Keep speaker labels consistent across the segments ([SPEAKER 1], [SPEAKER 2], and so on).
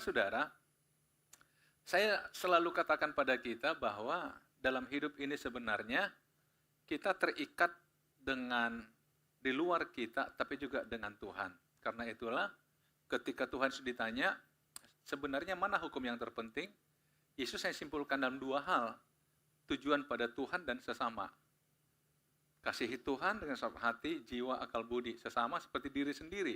[SPEAKER 1] saudara, saya selalu katakan pada kita bahwa dalam hidup ini sebenarnya kita terikat dengan di luar kita, tapi juga dengan Tuhan. Karena itulah ketika Tuhan ditanya, sebenarnya mana hukum yang terpenting? Yesus saya simpulkan dalam dua hal, tujuan pada Tuhan dan sesama. Kasihi Tuhan dengan seluruh hati, jiwa, akal budi, sesama seperti diri sendiri.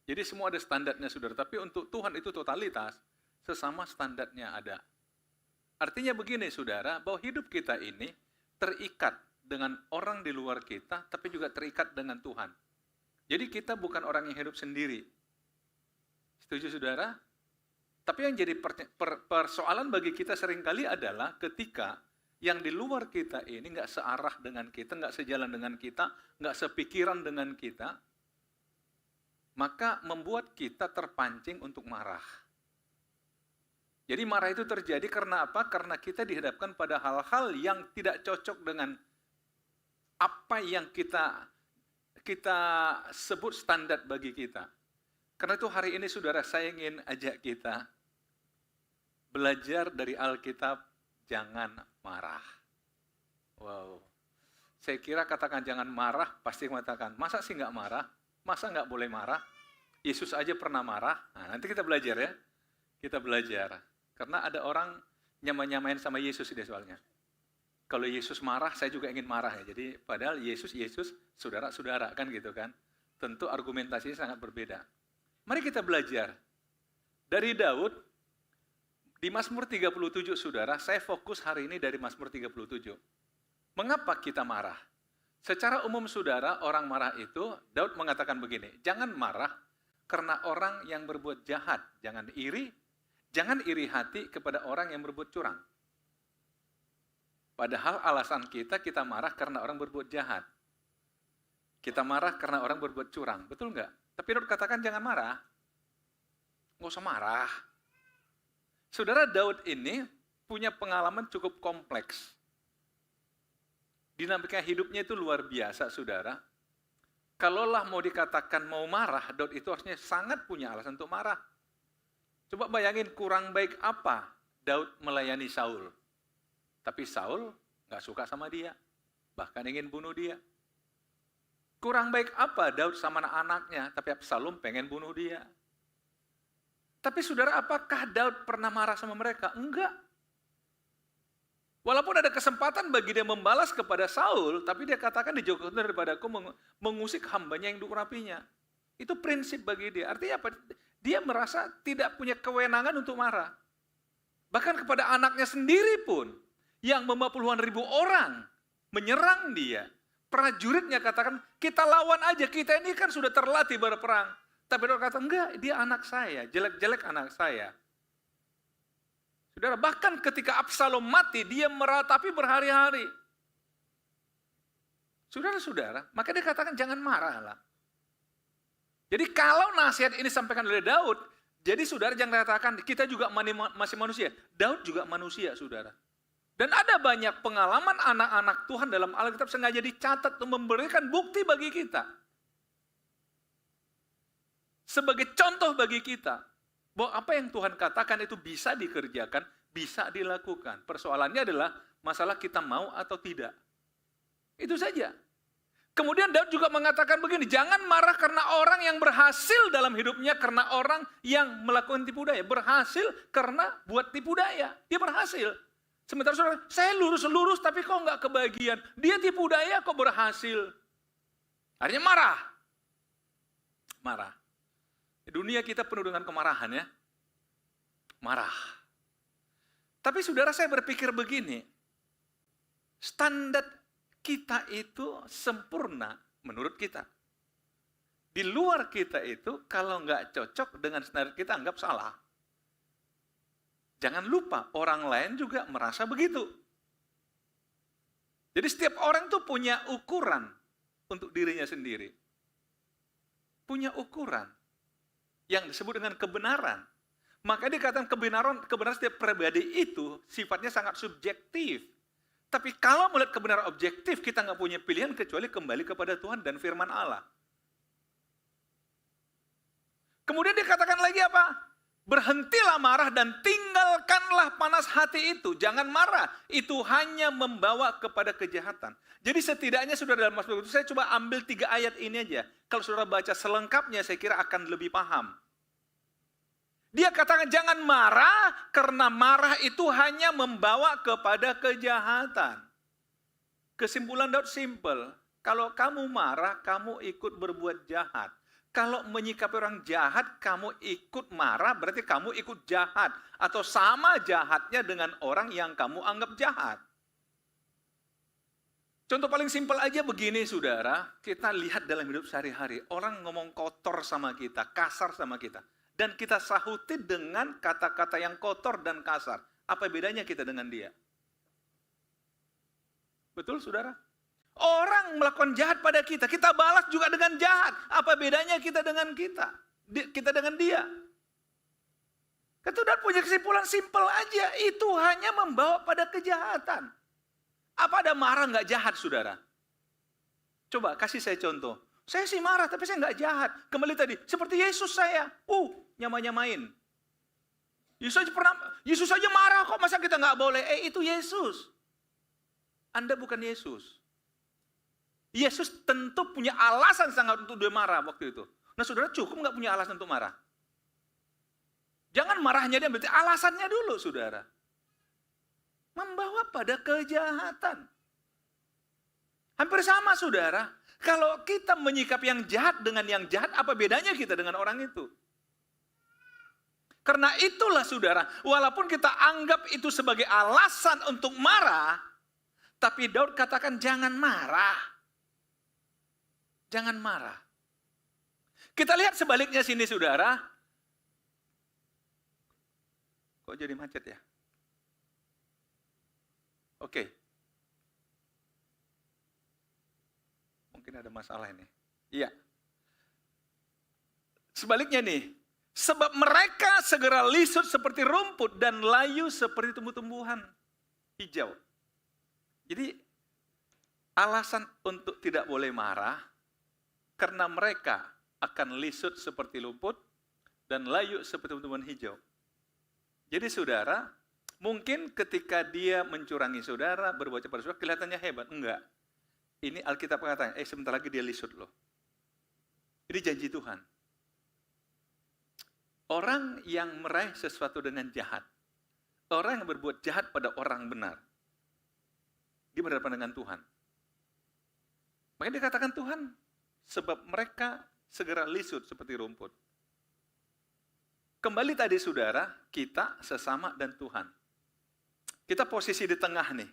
[SPEAKER 1] Jadi semua ada standarnya saudara, tapi untuk Tuhan itu totalitas, sesama standarnya ada. Artinya begini saudara, bahwa hidup kita ini terikat dengan orang di luar kita, tapi juga terikat dengan Tuhan. Jadi kita bukan orang yang hidup sendiri. Setuju saudara? Tapi yang jadi persoalan bagi kita seringkali adalah ketika yang di luar kita ini nggak searah dengan kita, nggak sejalan dengan kita, nggak sepikiran dengan kita, maka membuat kita terpancing untuk marah. Jadi marah itu terjadi karena apa? Karena kita dihadapkan pada hal-hal yang tidak cocok dengan apa yang kita sebut standar bagi kita. Karena itu hari ini saudara, saya ingin ajak kita belajar dari Alkitab, jangan marah. Wow. Saya kira katakan jangan marah, pasti mengatakan, masa sih nggak marah? Masa nggak boleh marah? Yesus aja pernah marah. Nah, nanti kita belajar ya. Kita belajar. Karena ada orang nyamain sama Yesus dia soalnya. Kalau Yesus marah, saya juga ingin marah ya. Jadi padahal Yesus, saudara-saudara kan gitu kan. Tentu argumentasinya sangat berbeda. Mari kita belajar. Dari Daud, di Mazmur 37 saudara, saya fokus hari ini dari Mazmur 37. Mengapa kita marah? Secara umum saudara, orang marah itu, Daud mengatakan begini, jangan marah karena orang yang berbuat jahat, jangan iri hati kepada orang yang berbuat curang. Padahal alasan kita marah karena orang berbuat jahat. Kita marah karena orang berbuat curang, betul nggak? Tapi Daud katakan jangan marah, nggak usah marah. Saudara, Daud ini punya pengalaman cukup kompleks. Dinamika hidupnya itu luar biasa, saudara. Kalaulah mau dikatakan mau marah, Daud itu harusnya sangat punya alasan untuk marah. Coba bayangin kurang baik apa Daud melayani Saul. Tapi Saul nggak suka sama dia, bahkan ingin bunuh dia. Kurang baik apa Daud sama anak-anaknya, tapi Absalom pengen bunuh dia. Tapi saudara, apakah Daud pernah marah sama mereka? Enggak. Walaupun ada kesempatan bagi dia membalas kepada Saul, tapi dia katakan dijauhkan daripadaku mengusik hambanya yang diurapinya. Itu prinsip bagi dia. Artinya apa? Dia merasa tidak punya kewenangan untuk marah. Bahkan kepada anaknya sendiri pun, yang membawa puluhan ribu orang menyerang dia. Prajuritnya katakan, kita lawan aja, kita ini kan sudah terlatih berperang. Tapi Daud kata, enggak, dia anak saya, jelek-jelek anak saya. Saudara, bahkan ketika Absalom mati, dia meratapi berhari-hari. Saudara-saudara, maka dia katakan jangan marahlah. Jadi kalau nasihat ini disampaikan oleh Daud, jadi saudara jangan katakan kita juga masih manusia. Daud juga manusia, saudara. Dan ada banyak pengalaman anak-anak Tuhan dalam Alkitab sengaja dicatat untuk memberikan bukti bagi kita. Sebagai contoh bagi kita, bahwa apa yang Tuhan katakan itu bisa dikerjakan, bisa dilakukan. Persoalannya adalah masalah kita mau atau tidak. Itu saja. Kemudian Daud juga mengatakan begini, jangan marah karena orang yang berhasil dalam hidupnya, karena orang yang melakukan tipu daya. Berhasil karena buat tipu daya. Dia berhasil. Sementara saudara, saya lurus-lurus tapi kok nggak kebagian. Dia tipu daya kok berhasil. Akhirnya marah. Marah. Dunia kita penuh dengan kemarahan ya. Marah. Tapi saudara, saya berpikir begini. Standar kita itu sempurna menurut kita. Di luar kita itu kalau nggak cocok dengan standar kita anggap salah. Jangan lupa orang lain juga merasa begitu. Jadi setiap orang tuh punya ukuran untuk dirinya sendiri. Punya ukuran yang disebut dengan kebenaran. Maka dikatakan kebenaran setiap pribadi itu sifatnya sangat subjektif. Tapi kalau melihat kebenaran objektif, kita nggak punya pilihan kecuali kembali kepada Tuhan dan firman Allah. Kemudian dikatakan lagi apa? Berhentilah marah dan tinggalkanlah panas hati itu. Jangan marah, itu hanya membawa kepada kejahatan. Jadi setidaknya saudara dalam Mazmur itu, saya coba ambil 3 ayat ini aja. Kalau saudara baca selengkapnya saya kira akan lebih paham. Dia katakan jangan marah, karena marah itu hanya membawa kepada kejahatan. Kesimpulan Daud simple, kalau kamu marah, kamu ikut berbuat jahat. Kalau menyikapi orang jahat, kamu ikut marah, berarti kamu ikut jahat. Atau sama jahatnya dengan orang yang kamu anggap jahat. Contoh paling simpel aja begini saudara, kita lihat dalam hidup sehari-hari. Orang ngomong kotor sama kita, kasar sama kita. Dan kita sahuti dengan kata-kata yang kotor dan kasar. Apa bedanya kita dengan dia? Betul saudara? Orang melakukan jahat pada kita, kita balas juga dengan jahat. Apa bedanya kita dengan kita? Kita dengan dia. Kita udah punya kesimpulan simpel aja. Itu hanya membawa pada kejahatan. Apa ada marah nggak jahat, saudara? Coba kasih saya contoh. Saya sih marah, tapi saya nggak jahat. Kembali tadi, seperti Yesus saya. Nyama-nyamain. Yesus aja marah kok, masa kita nggak boleh? Itu Yesus. Anda bukan Yesus. Yesus tentu punya alasan sangat untuk dia marah waktu itu. Nah saudara cukup nggak punya alasan untuk marah? Jangan marahnya dia, berarti alasannya dulu saudara. Membawa pada kejahatan. Hampir sama saudara. Kalau kita menyikapi yang jahat dengan yang jahat, apa bedanya kita dengan orang itu? Karena itulah saudara, walaupun kita anggap itu sebagai alasan untuk marah, tapi Daud katakan jangan marah. Jangan marah. Kita lihat sebaliknya sini saudara. Kok jadi macet ya? Oke. Mungkin ada masalah ini. Iya. Sebaliknya nih. Sebab mereka segera lisut seperti rumput dan layu seperti tumbuh-tumbuhan hijau. Jadi alasan untuk tidak boleh marah karena mereka akan lisut seperti rumput dan layu seperti tumbuhan hijau. Jadi saudara, mungkin ketika dia mencurangi saudara, berbuat pada saudara, kelihatannya hebat. Enggak. Ini Alkitab mengatakan, sebentar lagi dia lisut loh. Ini janji Tuhan. Orang yang meraih sesuatu dengan jahat, orang yang berbuat jahat pada orang benar, dia berhadapan dengan Tuhan. Makanya dikatakan Tuhan, sebab mereka segera lisut seperti rumput. Kembali tadi saudara, kita sesama dan Tuhan. Kita posisi di tengah nih.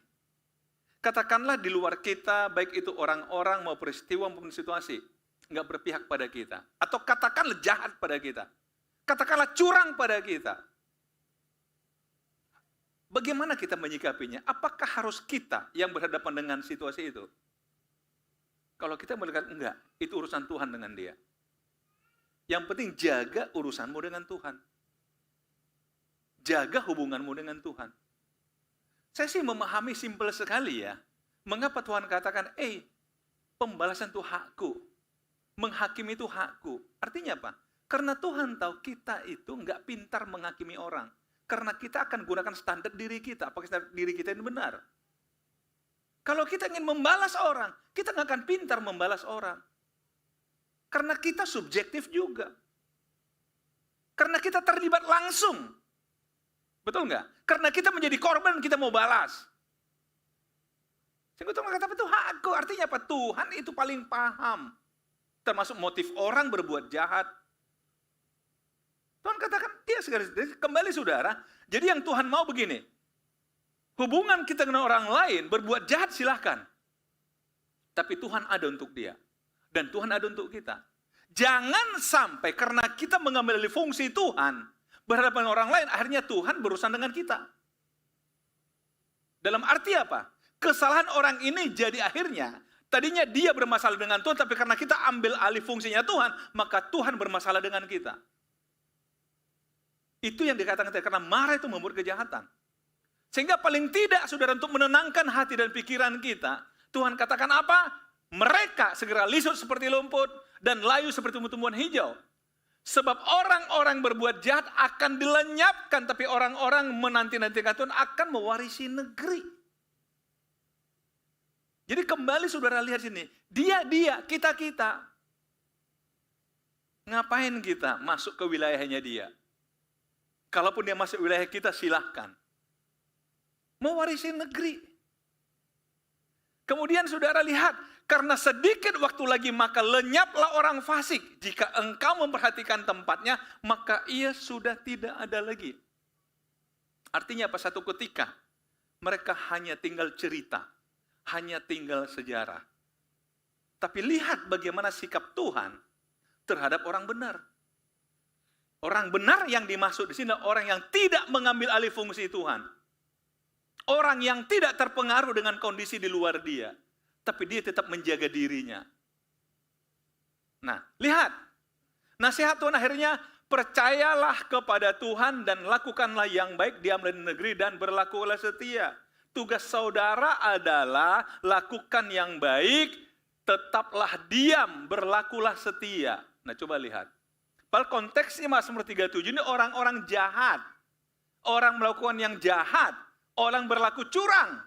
[SPEAKER 1] Katakanlah di luar kita, baik itu orang-orang mau peristiwa maupun situasi, nggak berpihak pada kita. Atau katakanlah jahat pada kita. Katakanlah curang pada kita. Bagaimana kita menyikapinya? Apakah harus kita yang berhadapan dengan situasi itu? Kalau kita melihat enggak, itu urusan Tuhan dengan dia. Yang penting jaga urusanmu dengan Tuhan. Jaga hubunganmu dengan Tuhan. Saya sih memahami simpel sekali ya. Mengapa Tuhan katakan, pembalasan itu hakku. Menghakimi itu hakku. Artinya apa? Karena Tuhan tahu kita itu enggak pintar menghakimi orang. Karena kita akan gunakan standar diri kita. Apakah standar diri kita ini benar? Kalau kita ingin membalas orang, kita nggak akan pintar membalas orang. Karena kita subjektif juga. Karena kita terlibat langsung. Betul nggak? Karena kita menjadi korban, kita mau balas. Sehingga Tuhan kata itu hakku. Artinya apa? Tuhan itu paling paham. Termasuk motif orang berbuat jahat. Tuhan katakan, dia segera kembali saudara. Jadi yang Tuhan mau begini. Hubungan kita dengan orang lain, berbuat jahat silahkan. Tapi Tuhan ada untuk dia. Dan Tuhan ada untuk kita. Jangan sampai karena kita mengambil alih fungsi Tuhan, berhadapan dengan orang lain, akhirnya Tuhan berurusan dengan kita. Dalam arti apa? Kesalahan orang ini jadi akhirnya, tadinya dia bermasalah dengan Tuhan, tapi karena kita ambil alih fungsinya Tuhan, maka Tuhan bermasalah dengan kita. Itu yang dikatakan tadi, karena marah itu membuat kejahatan. Sehingga paling tidak, saudara, untuk menenangkan hati dan pikiran kita, Tuhan katakan apa? Mereka segera lisut seperti rumput dan layu seperti tumbuh-tumbuhan hijau. Sebab orang-orang berbuat jahat akan dilenyapkan, tapi orang-orang menanti-nantikan Tuhan akan mewarisi negeri. Jadi kembali saudara lihat sini, dia, kita. Ngapain kita masuk ke wilayahnya dia? Kalaupun dia masuk wilayah kita, silahkan. Mewarisi negeri. Kemudian saudara lihat, karena sedikit waktu lagi maka lenyaplah orang fasik. Jika engkau memperhatikan tempatnya, maka ia sudah tidak ada lagi. Artinya apa? Satu ketika, mereka hanya tinggal cerita. Hanya tinggal sejarah. Tapi lihat bagaimana sikap Tuhan terhadap orang benar. Orang benar yang dimaksud di sini orang yang tidak mengambil alih fungsi Tuhan. Orang yang tidak terpengaruh dengan kondisi di luar dia. Tapi dia tetap menjaga dirinya. Nah, lihat. Nasihat Tuhan akhirnya, percayalah kepada Tuhan dan lakukanlah yang baik, diamlah di negeri dan berlakulah setia. Tugas saudara adalah lakukan yang baik, tetaplah diam, berlakulah setia. Nah coba lihat. Pada konteksnya Mazmur 37 ini orang-orang jahat. Orang melakukan yang jahat. Orang berlaku curang.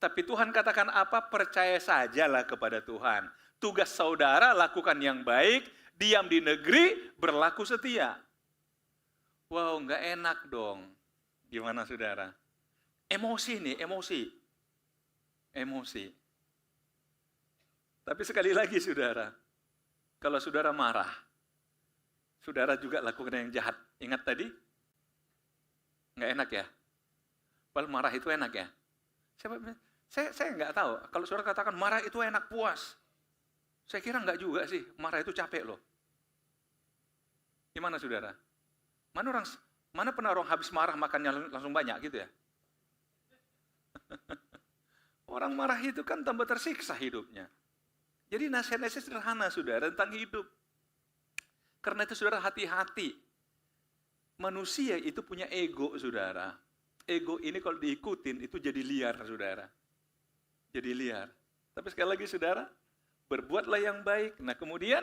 [SPEAKER 1] Tapi Tuhan katakan apa? Percaya sajalah kepada Tuhan. Tugas saudara lakukan yang baik, diam di negeri, berlaku setia. Wow, nggak enak dong. Gimana saudara? Emosi nih, emosi. Tapi sekali lagi saudara, kalau saudara marah, saudara juga lakukan yang jahat. Ingat tadi? Nggak enak ya? Padahal marah itu enak ya? Saya nggak tahu. Kalau saudara katakan marah itu enak, puas. Saya kira nggak juga sih, marah itu capek loh. Gimana saudara? Mana pernah orang habis marah makannya langsung banyak gitu ya? Orang marah itu kan tambah tersiksa hidupnya. Jadi nasihat-nasihat sederhana saudara tentang hidup. Karena itu saudara hati-hati. Manusia itu punya ego saudara. Ego ini kalau diikutin itu jadi liar saudara. Jadi liar. Tapi sekali lagi saudara, berbuatlah yang baik. Nah kemudian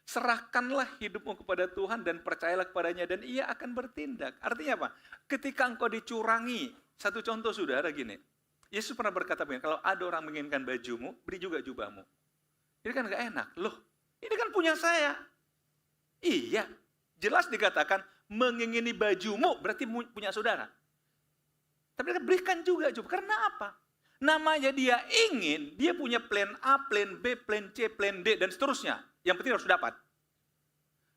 [SPEAKER 1] serahkanlah hidupmu kepada Tuhan dan percayalah kepadanya dan ia akan bertindak. Artinya apa? Ketika engkau dicurangi, satu contoh saudara gini. Yesus pernah berkata begini, kalau ada orang menginginkan bajumu, beri juga jubahmu. Ini kan gak enak. Loh, ini kan punya saya. Iya, jelas dikatakan mengingini bajumu berarti punya saudara. Tapi berikan juga jubah. Karena apa? Namanya dia ingin, dia punya plan A, plan B, plan C, plan D, dan seterusnya. Yang penting harus dapat.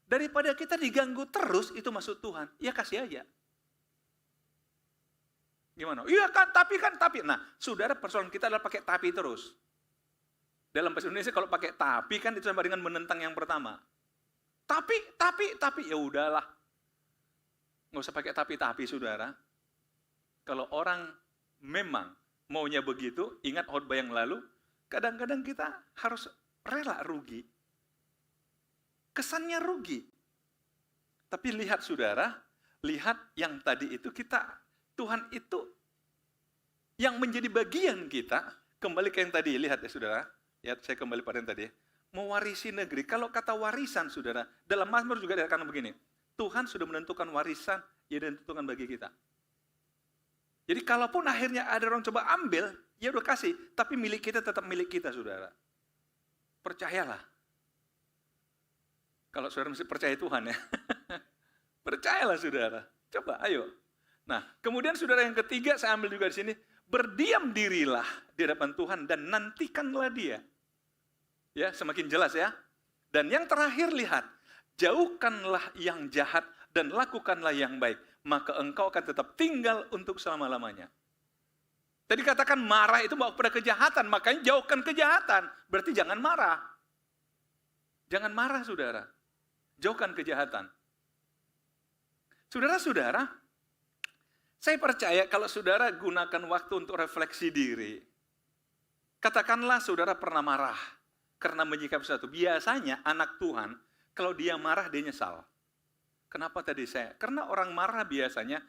[SPEAKER 1] Daripada kita diganggu terus, itu maksud Tuhan. Ya kasih aja. Gimana? Iya kan, tapi. Nah, saudara persoalan kita adalah pakai tapi terus. Dalam bahasa Indonesia kalau pakai tapi kan itu sama dengan menentang yang pertama. Tapi, ya udahlah. Nggak usah pakai tapi, saudara. Kalau orang memang maunya begitu, ingat khotbah yang lalu, kadang-kadang kita harus rela rugi. Kesannya rugi. Tapi lihat saudara, lihat yang tadi itu Tuhan itu yang menjadi bagian kita, kembali ke yang tadi, lihat ya saudara, ya saya kembali pada yang tadi, mewarisi negeri. Kalau kata warisan saudara, dalam Mazmur juga dikatakan begini, Tuhan sudah menentukan warisan, ya ditentukan bagi kita. Jadi kalaupun akhirnya ada orang coba ambil, ya udah kasih, tapi milik kita tetap milik kita saudara. Percayalah. Kalau saudara mesti percaya Tuhan ya. Percayalah saudara. Coba, ayo. Nah, kemudian saudara yang ketiga, saya ambil juga di sini, berdiam dirilah di hadapan Tuhan dan nantikanlah dia. Ya, semakin jelas ya. Dan yang terakhir lihat, jauhkanlah yang jahat dan lakukanlah yang baik, maka engkau akan tetap tinggal untuk selama-lamanya. Tadi katakan marah itu bawa kepada kejahatan, makanya jauhkan kejahatan. Berarti jangan marah. Jangan marah saudara. Jauhkan kejahatan. Saudara-saudara, saya percaya kalau saudara gunakan waktu untuk refleksi diri. Katakanlah saudara pernah marah karena menyikapi sesuatu. Biasanya anak Tuhan, kalau dia marah dia nyesal. Kenapa tadi saya? Karena orang marah biasanya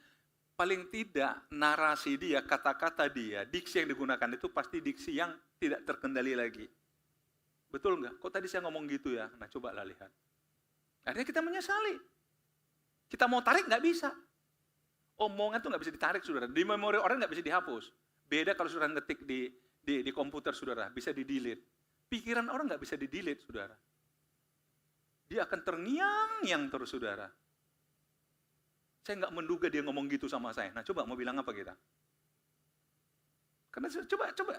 [SPEAKER 1] paling tidak narasi dia, kata-kata dia, diksi yang digunakan itu pasti diksi yang tidak terkendali lagi. Betul nggak? Kok tadi saya ngomong gitu ya? Nah coba lah lihat. Akhirnya kita menyesali. Kita mau tarik nggak bisa. Omongan tuh nggak bisa ditarik, saudara. Di memori orang nggak bisa dihapus. Beda kalau saudara ngetik di komputer, saudara, bisa di-delete. Pikiran orang nggak bisa di-delete, saudara. Dia akan terngiang-ngiang terus, saudara. Saya nggak menduga dia ngomong gitu sama saya. Nah, coba mau bilang apa kita? Karena coba.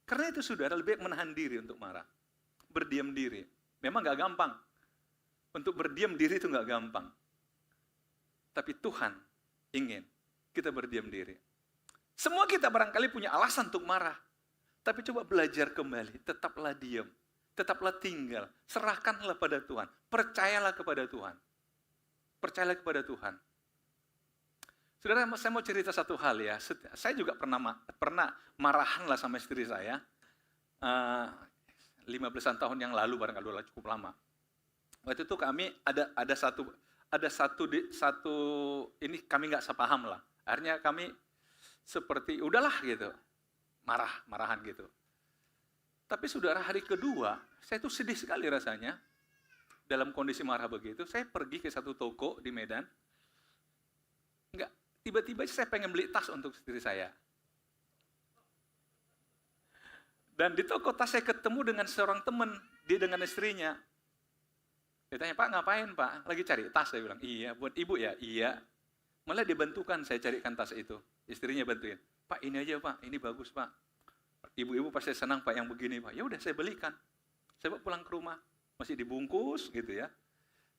[SPEAKER 1] Karena itu, saudara, lebih baik menahan diri untuk marah. Berdiam diri. Memang nggak gampang. Untuk berdiam diri itu nggak gampang. Tapi Tuhan ingin kita berdiam diri. Semua kita barangkali punya alasan untuk marah. Tapi coba belajar kembali. Tetaplah diam. Tetaplah tinggal. Serahkanlah pada Tuhan. Percayalah kepada Tuhan. Percayalah kepada Tuhan. Saudara, saya mau cerita satu hal ya. Saya juga pernah marahan lah sama istri saya. 15 tahun yang lalu, barangkali cukup lama. Waktu itu kami ada satu ini kami nggak sepaham lah. Akhirnya kami seperti udahlah gitu, marahan gitu. Tapi saudara, hari kedua saya tuh sedih sekali rasanya. Dalam kondisi marah begitu, saya pergi ke satu toko di Medan. Tiba-tiba saya pengen beli tas untuk istri saya. Dan di toko tas saya ketemu dengan seorang teman, dia dengan istrinya. Dia tanya, "Pak, ngapain, Pak?" "Lagi cari tas," saya bilang. "Iya, buat ibu ya?" "Iya." Malah dia bantukan saya carikan tas itu. Istrinya bantuin. "Pak, ini aja, Pak. Ini bagus, Pak. Ibu-ibu pasti senang, Pak, yang begini, Pak." Ya udah, saya belikan. Saya bawa pulang ke rumah. Masih dibungkus gitu ya.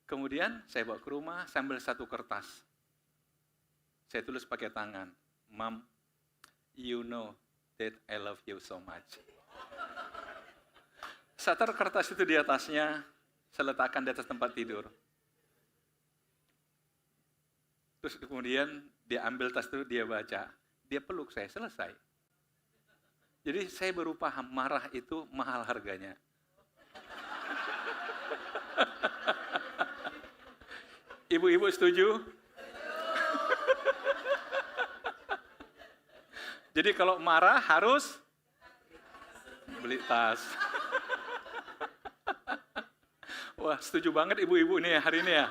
[SPEAKER 1] Kemudian saya bawa ke rumah, saya ambil satu kertas. Saya tulis pakai tangan. "Mom, you know that I love you so much." Saya taruh kertas itu di atasnya, saya letakkan di atas tempat tidur. Terus kemudian dia ambil tas itu, dia baca. Dia peluk saya, selesai. Jadi saya baru paham, marah itu mahal harganya. Ibu-ibu setuju? Jadi kalau marah harus beli tas. Wah, setuju banget ibu-ibu nih hari ini ya.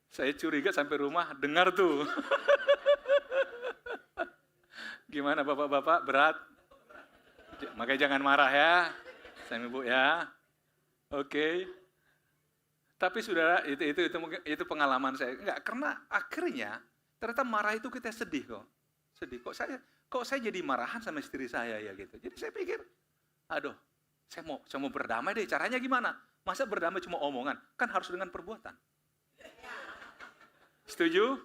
[SPEAKER 1] Saya curiga sampai rumah dengar tuh. Gimana bapak-bapak, berat? Makanya jangan marah ya, sama ibu ya. Oke. Tapi saudara, itu pengalaman saya. Enggak, karena akhirnya ternyata marah itu kita sedih kok. Sedih, kok saya jadi marahan sama istri saya ya gitu. Jadi saya pikir, aduh, saya mau berdamai deh, caranya gimana? Masa berdamai cuma omongan? Kan harus dengan perbuatan. Setuju?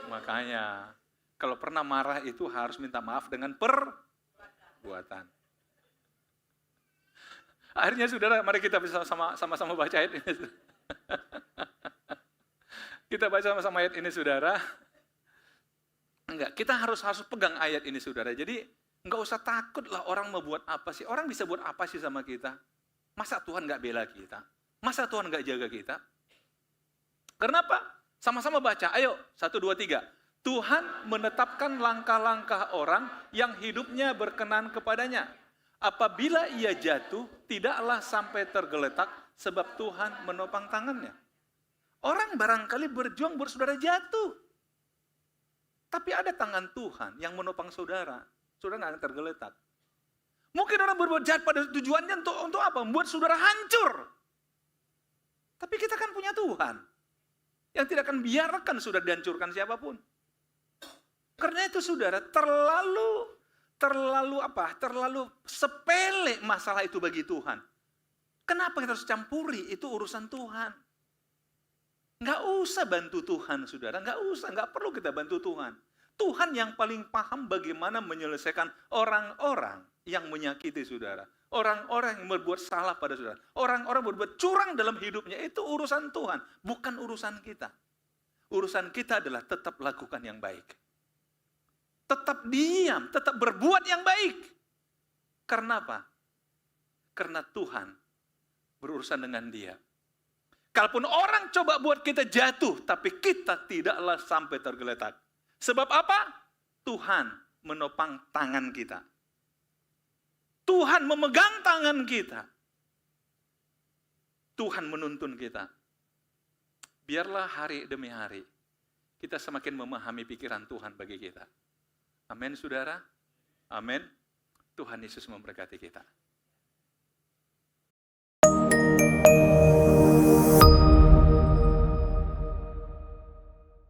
[SPEAKER 1] Makanya, kalau pernah marah itu harus minta maaf dengan perbuatan. Akhirnya saudara, mari kita bisa sama-sama baca ayat ini. Kita baca sama-sama ayat ini, saudara. Enggak, kita harus pegang ayat ini, saudara. Jadi enggak usah takut lah orang mau buat apa sih. Orang bisa buat apa sih sama kita? Masa Tuhan enggak bela kita? Masa Tuhan enggak jaga kita? Kenapa? Sama-sama baca. Ayo, 1, 2, 3. Tuhan menetapkan langkah-langkah orang yang hidupnya berkenan kepadanya. Apabila ia jatuh, tidaklah sampai tergeletak sebab Tuhan menopang tangannya. Orang barangkali berjuang buat saudara jatuh. Tapi ada tangan Tuhan yang menopang saudara. Saudara nggak akan tergeletak. Mungkin orang berbuat jahat pada tujuannya untuk apa? Membuat saudara hancur. Tapi kita kan punya Tuhan yang tidak akan biarkan saudara dihancurkan siapapun. Karena itu saudara, terlalu sepele masalah itu bagi Tuhan. Kenapa kita harus campuri? Itu urusan Tuhan. Nggak usah bantu Tuhan, saudara. Nggak perlu kita bantu Tuhan. Tuhan yang paling paham bagaimana menyelesaikan orang-orang yang menyakiti saudara. Orang-orang yang berbuat salah pada saudara. Orang-orang berbuat curang dalam hidupnya. Itu urusan Tuhan, bukan urusan kita. Urusan kita adalah tetap lakukan yang baik. Tetap diam, tetap berbuat yang baik. Karena apa? Karena Tuhan berurusan dengan dia. Kalaupun orang coba buat kita jatuh, tapi kita tidaklah sampai tergeletak. Sebab apa? Tuhan menopang tangan kita. Tuhan memegang tangan kita. Tuhan menuntun kita. Biarlah hari demi hari kita semakin memahami pikiran Tuhan bagi kita. Amin, saudara. Amin. Tuhan Yesus memberkati kita.